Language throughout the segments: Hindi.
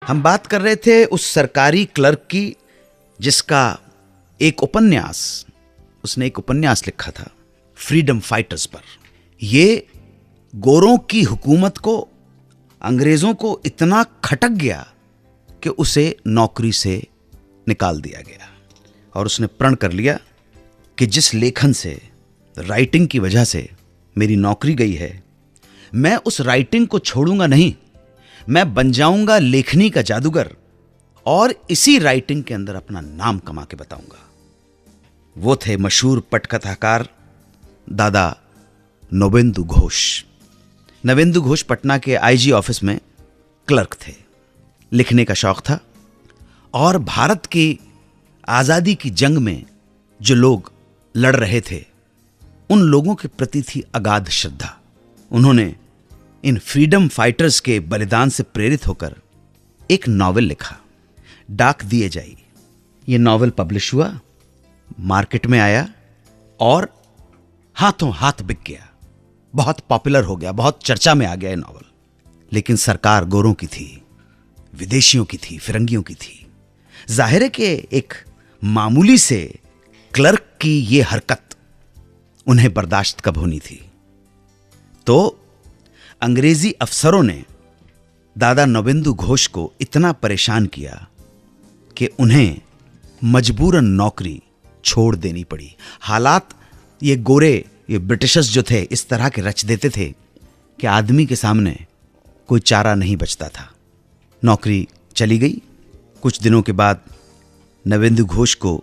हम बात कर रहे थे उस सरकारी क्लर्क की जिसका एक उपन्यास, उसने एक उपन्यास लिखा था फ्रीडम फाइटर्स पर। ये गोरों की हुकूमत को, अंग्रेजों को इतना खटक गया कि उसे नौकरी से निकाल दिया गया और उसने प्रण कर लिया कि जिस लेखन से, राइटिंग की वजह से मेरी नौकरी गई है, मैं उस राइटिंग को छोड़ूंगा नहीं, मैं बन जाऊंगा लेखनी का जादूगर और इसी राइटिंग के अंदर अपना नाम कमा के बताऊंगा। वो थे मशहूर पटकथाकार दादा नवेंदु घोष। नवेंदु घोष पटना के आईजी ऑफिस में क्लर्क थे। लिखने का शौक था और भारत की आजादी की जंग में जो लोग लड़ रहे थे उन लोगों के प्रति थी अगाध श्रद्धा। उन्होंने इन फ्रीडम फाइटर्स के बलिदान से प्रेरित होकर एक नॉवेल लिखा, डाक दिए जाई। ये नॉवेल पब्लिश हुआ, मार्केट में आया और हाथों हाथ बिक गया, बहुत पॉपुलर हो गया, बहुत चर्चा में आ गया ये नॉवेल। लेकिन सरकार गोरों की थी, विदेशियों की थी, फिरंगियों की थी। जाहिर है कि एक मामूली से क्लर्क की ये हरकत उन्हें बर्दाश्त कब होनी थी। तो अंग्रेजी अफसरों ने दादा नवेंदु घोष को इतना परेशान किया कि उन्हें मजबूरन नौकरी छोड़ देनी पड़ी। हालात ये गोरे, ये ब्रिटिशर्स जो थे इस तरह के रच देते थे कि आदमी के सामने कोई चारा नहीं बचता था। नौकरी चली गई। कुछ दिनों के बाद नवेंदु घोष को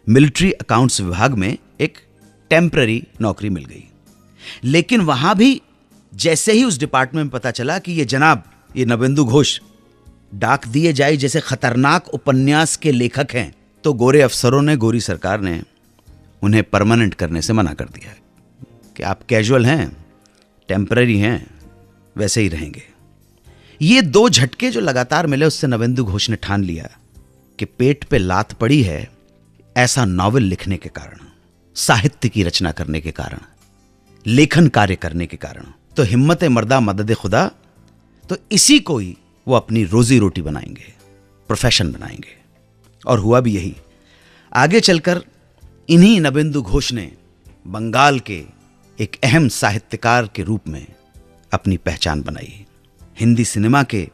मिलिट्री अकाउंट्स विभाग में एक टेम्पररी नौकरी मिल गई। लेकिन वहां भी जैसे ही उस डिपार्टमेंट में पता चला कि ये जनाब, ये नवेंदु घोष डाक दिए जाए जैसे खतरनाक उपन्यास के लेखक हैं, तो गोरे अफसरों ने, गोरी सरकार ने उन्हें परमानेंट करने से मना कर दिया कि आप कैजुअल हैं, टेम्पररी हैं, वैसे ही रहेंगे। ये दो झटके जो लगातार मिले, उससे नवेंदु घोष ने ठान लिया कि पेट पे लात पड़ी है ऐसा नॉवेल लिखने के कारण, साहित्य की रचना करने के कारण, लेखन कार्य करने के कारण, तो हिम्मत मर्दा मदद खुदा, तो इसी को ही वो अपनी रोजी रोटी बनाएंगे, प्रोफेशन बनाएंगे। और हुआ भी यही। आगे चलकर इन्हीं नवेंदु घोष ने बंगाल के एक अहम साहित्यकार के रूप में अपनी पहचान बनाई। हिंदी सिनेमा के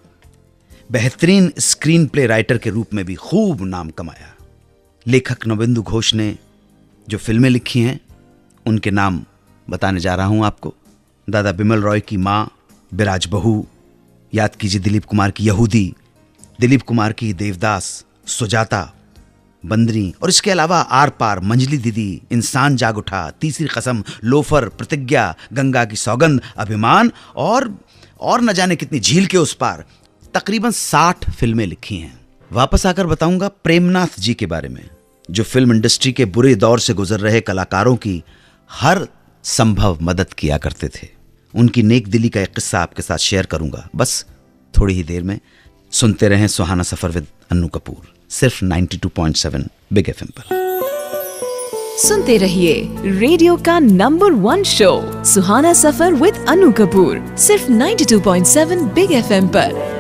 बेहतरीन स्क्रीन प्ले राइटर के रूप में भी खूब नाम कमाया। लेखक नवेंदु घोष ने जो फिल्में लिखी हैं उनके नाम बताने जा रहा हूं आपको। दादा बिमल रॉय की माँ, बिराज बहू, याद कीजिए दिलीप कुमार की यहूदी, दिलीप कुमार की देवदास, सुजाता, बंदरी, और इसके अलावा आर पार, मंजली दीदी, इंसान जाग उठा, तीसरी कसम, लोफर, प्रतिज्ञा, गंगा की सौगंध, अभिमान और न जाने कितनी झील के उस पार। तकरीबन 60 फिल्में लिखी हैं। वापस आकर बताऊंगा प्रेमनाथ जी के बारे में, जो फिल्म इंडस्ट्री के बुरे दौर से गुजर रहे कलाकारों की हर संभव मदद किया करते थे। उनकी नेक दिली का एक किस्सा आपके साथ शेयर करूंगा बस थोड़ी ही देर में। सुनते रहें सुहाना सफर विद अन्नू कपूर, सिर्फ 92.7 बिग एफएम पर। सुनते रहिए रेडियो का number 1 show Suhana suffer with Annu Kapoor, सिर्फ 92.7 बिग एफएम पर।